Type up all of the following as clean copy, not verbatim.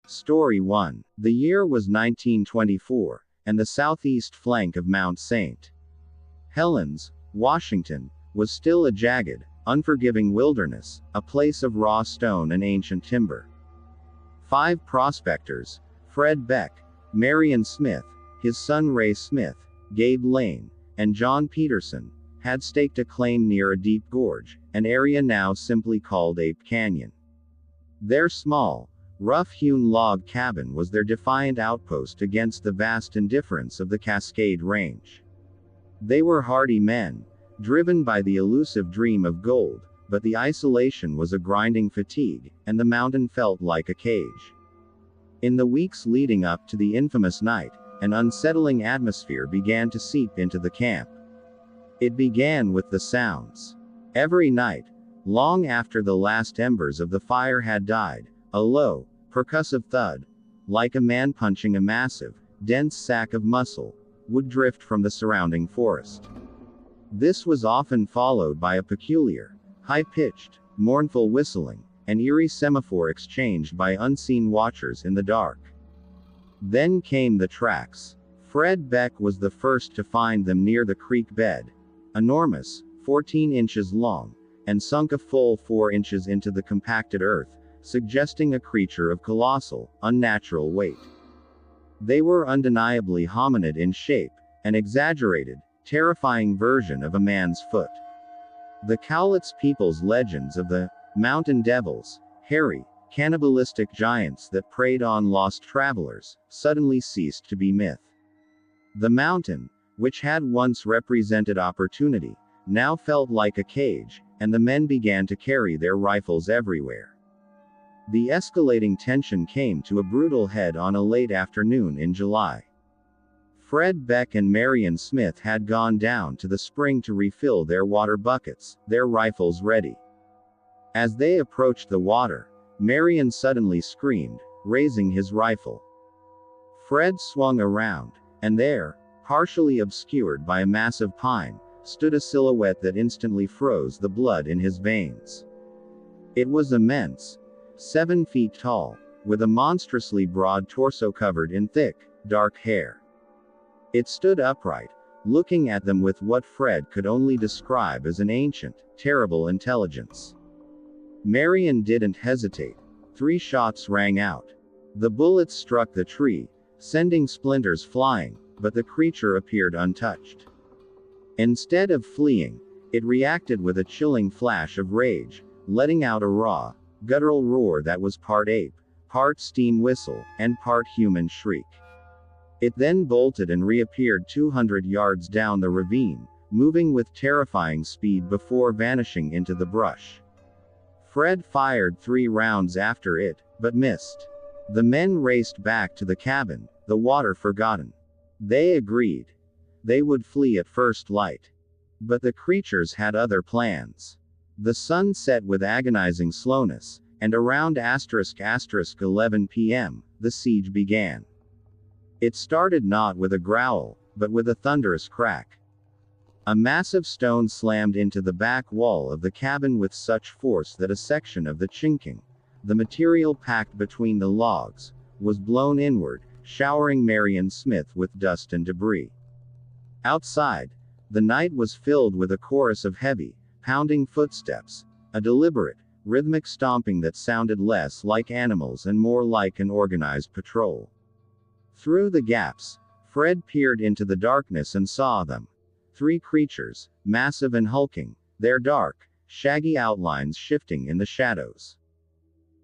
Story 1. The year was 1924, and the southeast flank of Mount St. Helens, Washington, was still a jagged, unforgiving wilderness, a place of raw stone and ancient timber. 5 prospectors, Fred Beck, Marion Smith, his son Ray Smith, Gabe Lane, and John Peterson, had staked a claim near a deep gorge, an area now simply called Ape Canyon. Their small, rough-hewn log cabin was their defiant outpost against the vast indifference of the Cascade Range. They were hardy men, driven by the elusive dream of gold, but the isolation was a grinding fatigue, and the mountain felt like a cage. In the weeks leading up to the infamous night, an unsettling atmosphere began to seep into the camp. It began with the sounds. Every night, long after the last embers of the fire had died, a low, percussive thud, like a man punching a massive, dense sack of muscle, would drift from the surrounding forest. This was often followed by a peculiar, high-pitched, mournful whistling, an eerie semaphore exchanged by unseen watchers in the dark. Then came the tracks. Fred Beck was the first to find them near the creek bed. Enormous, 14 inches long, and sunk a full 4 inches into the compacted earth, suggesting a creature of colossal, unnatural weight. They were undeniably hominid in shape, an exaggerated, terrifying version of a man's foot. The Cowlitz people's legends of the mountain devils, hairy, cannibalistic giants that preyed on lost travelers, suddenly ceased to be myth. The mountain, which had once represented opportunity, now felt like a cage, and the men began to carry their rifles everywhere. The escalating tension came to a brutal head on a late afternoon in July. Fred Beck and Marion Smith had gone down to the spring to refill their water buckets, their rifles ready. As they approached the water, Marion suddenly screamed, raising his rifle. Fred swung around, and there, partially obscured by a massive pine, stood a silhouette that instantly froze the blood in his veins. It was immense, 7 feet tall, with a monstrously broad torso covered in thick, dark hair. It stood upright, looking at them with what Fred could only describe as an ancient, terrible intelligence. Marion didn't hesitate. 3 shots rang out. The bullets struck the tree, sending splinters flying, but the creature appeared untouched. Instead of fleeing, it reacted with a chilling flash of rage, letting out a raw, guttural roar that was part ape, part steam whistle, and part human shriek. It then bolted and reappeared 200 yards down the ravine, moving with terrifying speed before vanishing into the brush. Fred fired 3 rounds after it, but missed. The men raced back to the cabin, the water forgotten. They agreed. They would flee at first light. But the creatures had other plans. The sun set with agonizing slowness, and around *11 p.m., the siege began. It started not with a growl, but with a thunderous crack. A massive stone slammed into the back wall of the cabin with such force that a section of the chinking, the material packed between the logs, was blown inward, showering Marion Smith with dust and debris. Outside, the night was filled with a chorus of heavy, pounding footsteps, a deliberate, rhythmic stomping that sounded less like animals and more like an organized patrol. Through the gaps, Fred peered into the darkness and saw them. 3 creatures, massive and hulking, their dark, shaggy outlines shifting in the shadows.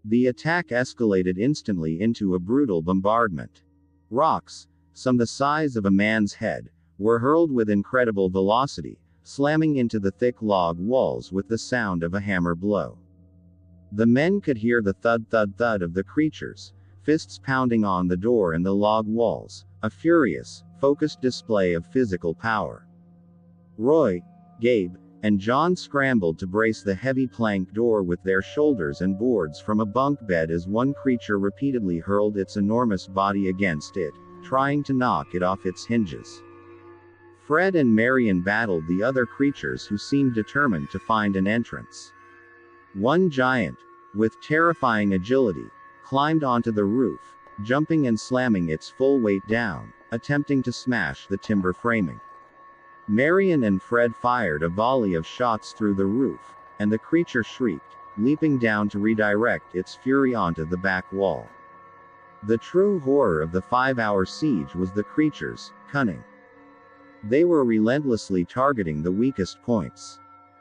The attack escalated instantly into a brutal bombardment. Rocks, some the size of a man's head, were hurled with incredible velocity, slamming into the thick log walls with the sound of a hammer blow. The men could hear the thud-thud-thud of the creatures, fists pounding on the door and the log walls, a furious, focused display of physical power. Roy, Gabe, and John scrambled to brace the heavy plank door with their shoulders and boards from a bunk bed as one creature repeatedly hurled its enormous body against it, trying to knock it off its hinges. Fred and Marion battled the other creatures who seemed determined to find an entrance. One giant, with terrifying agility, climbed onto the roof, jumping and slamming its full weight down, attempting to smash the timber framing. Marion and Fred fired a volley of shots through the roof, and the creature shrieked, leaping down to redirect its fury onto the back wall. The true horror of the 5-hour siege was the creature's cunning. They were relentlessly targeting the weakest points.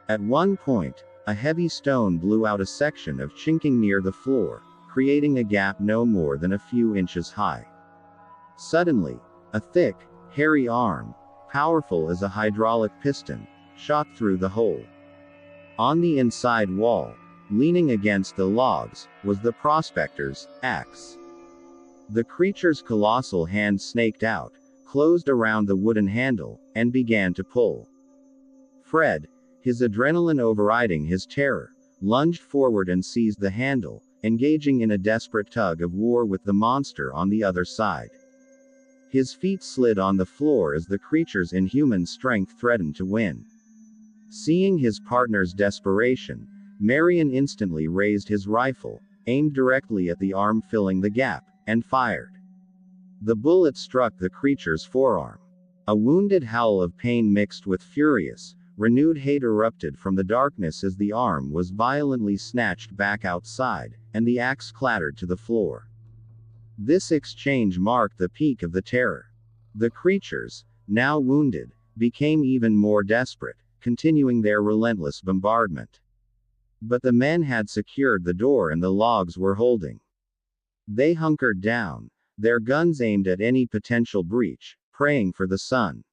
At one point, a heavy stone blew out a section of chinking near the floor, creating a gap no more than a few inches high. Suddenly, a thick, hairy arm, powerful as a hydraulic piston, shot through the hole. On the inside wall, leaning against the logs, was the prospector's axe. The creature's colossal hand snaked out, closed around the wooden handle, and began to pull. Fred, his adrenaline overriding his terror, lunged forward and seized the handle, engaging in a desperate tug of war with the monster on the other side. His feet slid on the floor as the creature's inhuman strength threatened to win. Seeing his partner's desperation, Marion instantly raised his rifle, aimed directly at the arm filling the gap, and fired. The bullet struck the creature's forearm. A wounded howl of pain mixed with furious, renewed hate erupted from the darkness as the arm was violently snatched back outside, and the axe clattered to the floor. This exchange marked the peak of the terror. The creatures, now wounded, became even more desperate, continuing their relentless bombardment. But the men had secured the door and the logs were holding. They hunkered down, their guns aimed at any potential breach, praying for the sun.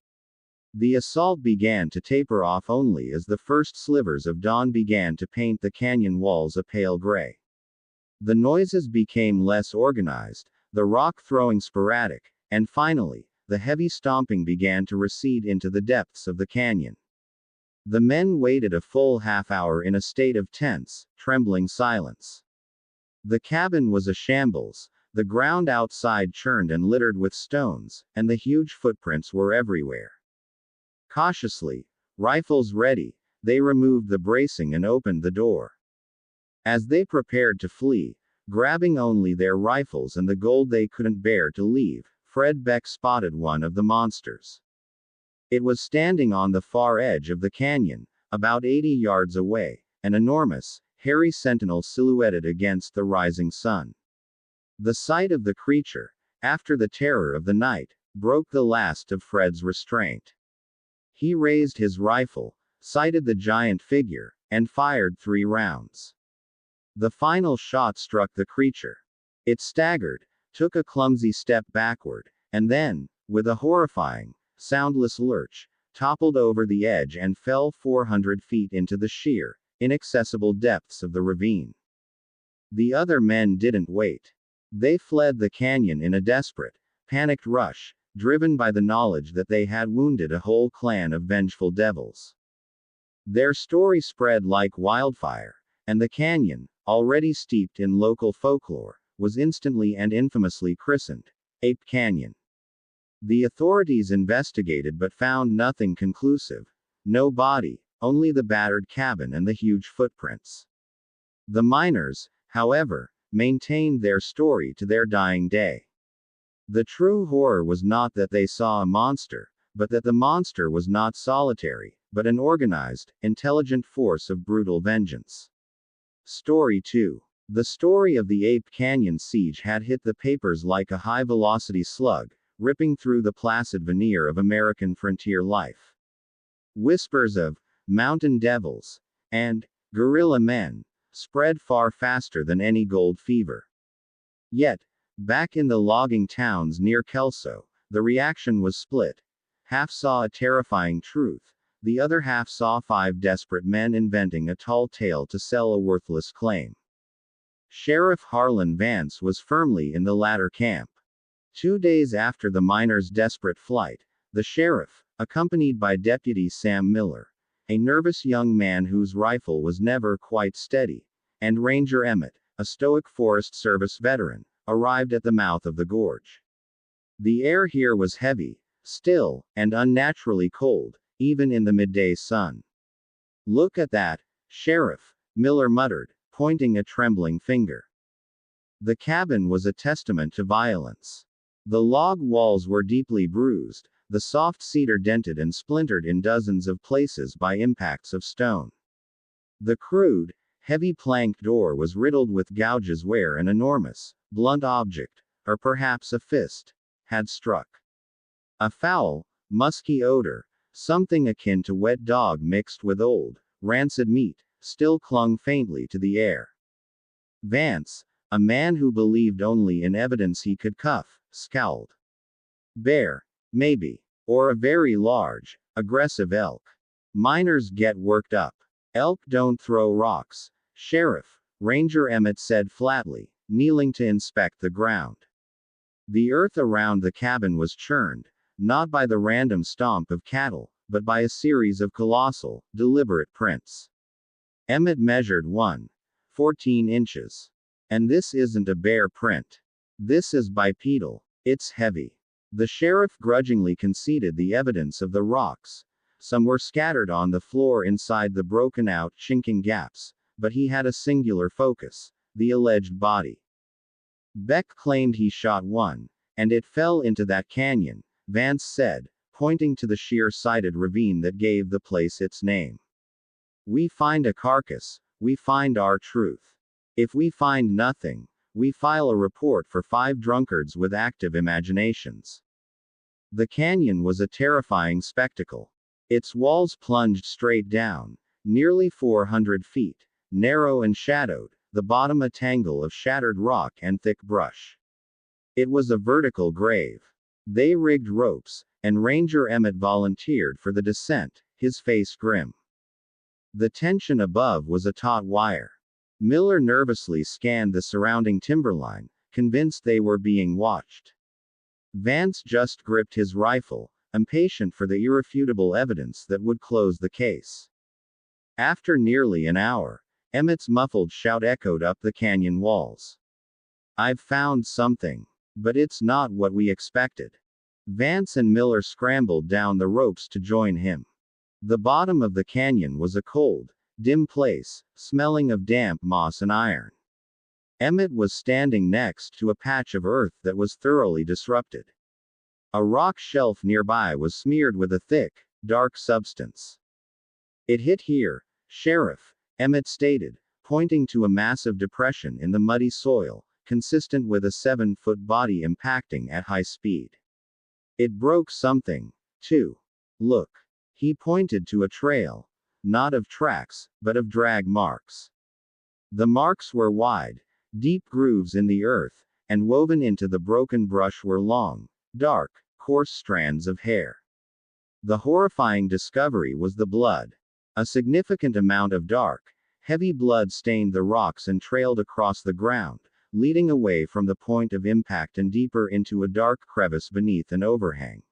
The assault began to taper off only as the first slivers of dawn began to paint the canyon walls a pale gray. The noises became less organized, the rock throwing sporadic, and finally, the heavy stomping began to recede into the depths of the canyon. The men waited a full half-hour in a state of tense, trembling silence. The cabin was a shambles, the ground outside churned and littered with stones, and the huge footprints were everywhere. Cautiously, rifles ready, they removed the bracing and opened the door. As they prepared to flee, grabbing only their rifles and the gold they couldn't bear to leave, Fred Beck spotted one of the monsters. It was standing on the far edge of the canyon, about 80 yards away, an enormous, hairy sentinel silhouetted against the rising sun. The sight of the creature, after the terror of the night, broke the last of Fred's restraint. He raised his rifle, sighted the giant figure, and fired 3 rounds. The final shot struck the creature. It staggered, took a clumsy step backward, and then, with a horrifying, soundless lurch, toppled over the edge and fell 400 feet into the sheer, inaccessible depths of the ravine. The other men didn't wait. They fled the canyon in a desperate, panicked rush, driven by the knowledge that they had wounded a whole clan of vengeful devils. Their story spread like wildfire, and the canyon, already steeped in local folklore, was instantly and infamously christened Ape Canyon. The authorities investigated but found nothing conclusive. No body, only the battered cabin and the huge footprints. The miners, however, maintained their story to their dying day. The true horror was not that they saw a monster, but that the monster was not solitary, but an organized, intelligent force of brutal vengeance. Story 2. The story of the Ape Canyon siege had hit the papers like a high-velocity slug, ripping through the placid veneer of American frontier life. Whispers of mountain devils and guerrilla men spread far faster than any gold fever. Yet, back in the logging towns near Kelso, the reaction was split. Half saw a terrifying truth, the other half saw 5 desperate men inventing a tall tale to sell a worthless claim. Sheriff Harlan Vance was firmly in the latter camp. 2 days after the miners' desperate flight, the sheriff, accompanied by Deputy Sam Miller, a nervous young man whose rifle was never quite steady, and Ranger Emmett, a stoic Forest Service veteran, arrived at the mouth of the gorge. The air here was heavy, still, and unnaturally cold, even in the midday sun. "Look at that, Sheriff," Miller muttered, pointing a trembling finger. The cabin was a testament to violence. The log walls were deeply bruised, the soft cedar dented and splintered in dozens of places by impacts of stone. The crude, heavy plank door was riddled with gouges where an enormous, blunt object, or perhaps a fist, had struck. A foul, musky odor, something akin to wet dog mixed with old, rancid meat, still clung faintly to the air. Vance, a man who believed only in evidence he could cuff, scowled. Bear, maybe. Or a very large, aggressive elk. Miners get worked up. Elk don't throw rocks. Sheriff, Ranger Emmett said flatly, kneeling to inspect the ground. The earth around the cabin was churned, not by the random stomp of cattle, but by a series of colossal, deliberate prints. Emmett measured 1.14 inches. And this isn't a bare print. This is bipedal. It's heavy. The sheriff grudgingly conceded the evidence of the rocks. Some were scattered on the floor inside the broken-out, chinking gaps, but he had a singular focus: the alleged body. Beck claimed he shot one, and it fell into that canyon, Vance said, pointing to the sheer-sided ravine that gave the place its name. We find a carcass, we find our truth. If we find nothing, we file a report for 5 drunkards with active imaginations. The canyon was a terrifying spectacle. Its walls plunged straight down, nearly 400 feet, narrow and shadowed, the bottom a tangle of shattered rock and thick brush. It was a vertical grave. They rigged ropes, and Ranger Emmett volunteered for the descent, his face grim. The tension above was a taut wire. Miller nervously scanned the surrounding timberline, convinced they were being watched. Vance just gripped his rifle, impatient for the irrefutable evidence that would close the case. After nearly an hour, Emmett's muffled shout echoed up the canyon walls. I've found something. But it's not what we expected. Vance and Miller scrambled down the ropes to join him. The bottom of the canyon was a cold, dim place, smelling of damp moss and iron. Emmett was standing next to a patch of earth that was thoroughly disrupted. A rock shelf nearby was smeared with a thick, dark substance. It hit here, Sheriff, Emmett stated, pointing to a massive depression in the muddy soil, consistent with a 7-foot body impacting at high speed. It broke something, too. Look. He pointed to a trail. Not of tracks, but of drag marks. The marks were wide, deep grooves in the earth, and woven into the broken brush were long, dark, coarse strands of hair. The horrifying discovery was the blood. A significant amount of dark, heavy blood stained the rocks and trailed across the ground, leading away from the point of impact and deeper into a dark crevice beneath an overhang.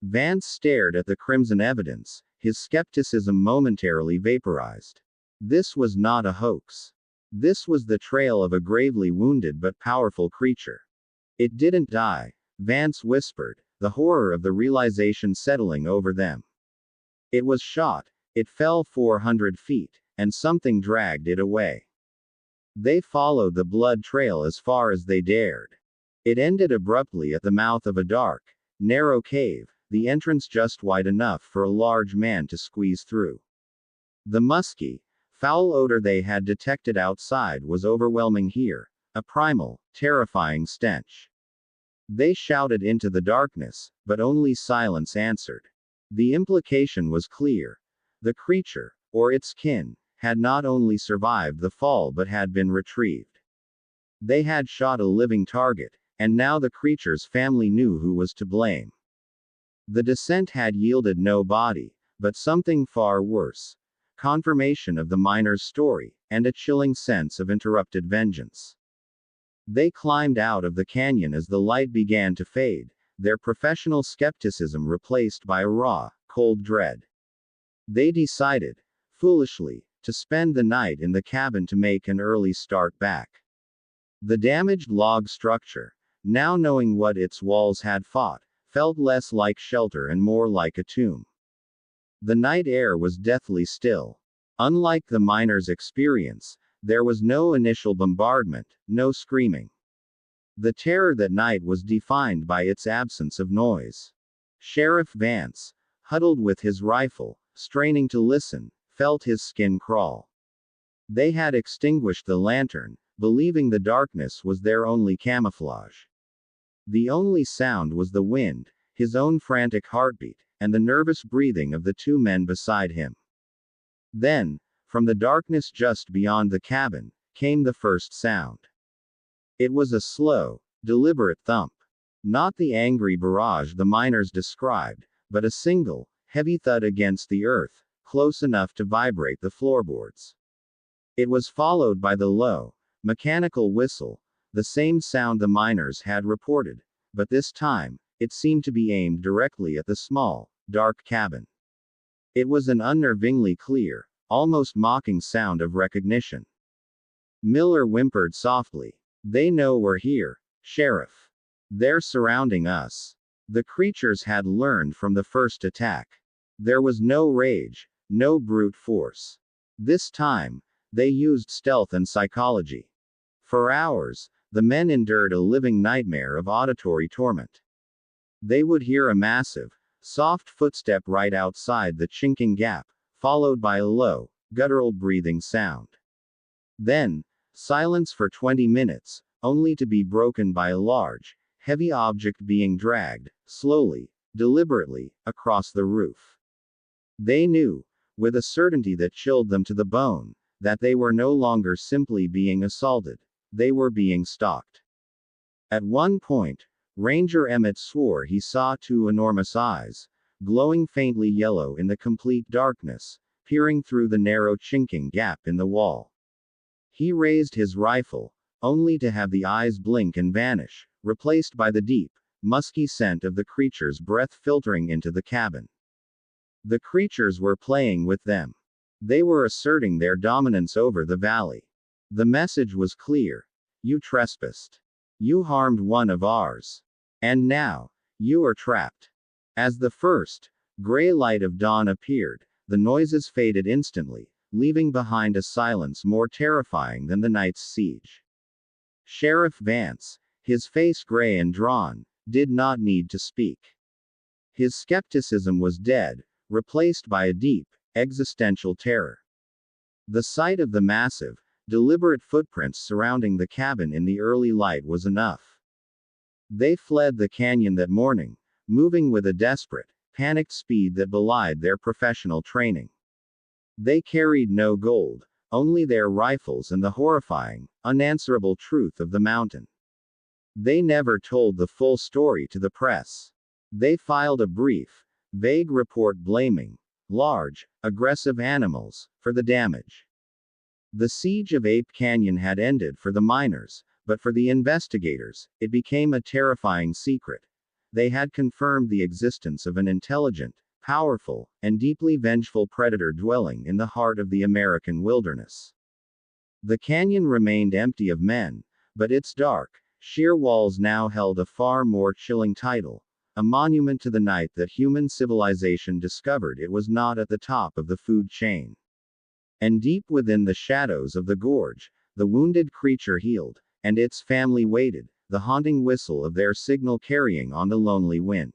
Vance stared at the crimson evidence, his skepticism momentarily vaporized. This was not a hoax. This was the trail of a gravely wounded but powerful creature. It didn't die, Vance whispered, the horror of the realization settling over them. It was shot, it fell 400 feet, and something dragged it away. They followed the blood trail as far as they dared. It ended abruptly at the mouth of a dark, narrow cave, the entrance just wide enough for a large man to squeeze through. The musky, foul odor they had detected outside was overwhelming here, a primal, terrifying stench. They shouted into the darkness, but only silence answered. The implication was clear. The creature, or its kin, had not only survived the fall but had been retrieved. They had shot a living target, and now the creature's family knew who was to blame. The descent had yielded no body, but something far worse. Confirmation of the miner's story, and a chilling sense of interrupted vengeance. They climbed out of the canyon as the light began to fade, their professional skepticism replaced by a raw, cold dread. They decided, foolishly, to spend the night in the cabin to make an early start back. The damaged log structure, now knowing what its walls had fought, felt less like shelter and more like a tomb. The night air was deathly still. Unlike the miners' experience, There was no initial bombardment, no screaming. The terror that night was defined by its absence of noise. Sheriff Vance, huddled with his rifle, straining to listen, felt his skin crawl. They had extinguished the lantern, believing the darkness was their only camouflage. The only sound was the wind, his own frantic heartbeat, and the nervous breathing of the two men beside him. Then, from the darkness just beyond the cabin, came the first sound. It was a slow, deliberate thump. Not the angry barrage the miners described, but a single, heavy thud against the earth, close enough to vibrate the floorboards. It was followed by the low, mechanical whistle, the same sound the miners had reported, but this time, it seemed to be aimed directly at the small, dark cabin. It was an unnervingly clear, almost mocking sound of recognition. Miller whimpered softly. "They know we're here, Sheriff. They're surrounding us." The creatures had learned from the first attack. There was no rage, no brute force. This time, they used stealth and psychology. For hours, the men endured a living nightmare of auditory torment. They would hear a massive, soft footstep right outside the chinking gap, followed by a low, guttural breathing sound. Then, silence for 20 minutes, only to be broken by a large, heavy object being dragged, slowly, deliberately, across the roof. They knew, with a certainty that chilled them to the bone, that they were no longer simply being assaulted, they were being stalked. At one point, Ranger Emmett swore he saw two enormous eyes, glowing faintly yellow in the complete darkness, peering through the narrow chinking gap in the wall. He raised his rifle, only to have the eyes blink and vanish, replaced by the deep, musky scent of the creature's breath filtering into the cabin. The creatures were playing with them. They were asserting their dominance over the valley. The message was clear. You trespassed. You harmed one of ours. And now, you are trapped. As the first, gray light of dawn appeared, the noises faded instantly, leaving behind a silence more terrifying than the night's siege. Sheriff Vance, his face gray and drawn, did not need to speak. His skepticism was dead, replaced by a deep, existential terror. The sight of the massive, deliberate footprints surrounding the cabin in the early light was enough. They fled the canyon that morning, moving with a desperate, panicked speed that belied their professional training. They carried no gold, only their rifles and the horrifying, unanswerable truth of the mountain. They never told the full story to the press. They filed a brief, vague report blaming large, aggressive animals for the damage. The siege of Ape Canyon had ended for the miners, but for the investigators, it became a terrifying secret. They had confirmed the existence of an intelligent, powerful, and deeply vengeful predator dwelling in the heart of the American wilderness. The canyon remained empty of men, but its dark, sheer walls now held a far more chilling title, a monument to the night that human civilization discovered it was not at the top of the food chain. And deep within the shadows of the gorge, the wounded creature healed, and its family waited, the haunting whistle of their signal carrying on the lonely wind.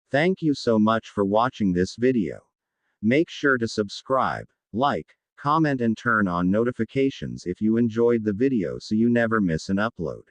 Thank you so much for watching this video. Make sure to subscribe, like, comment and turn on notifications if you enjoyed the video so you never miss an upload.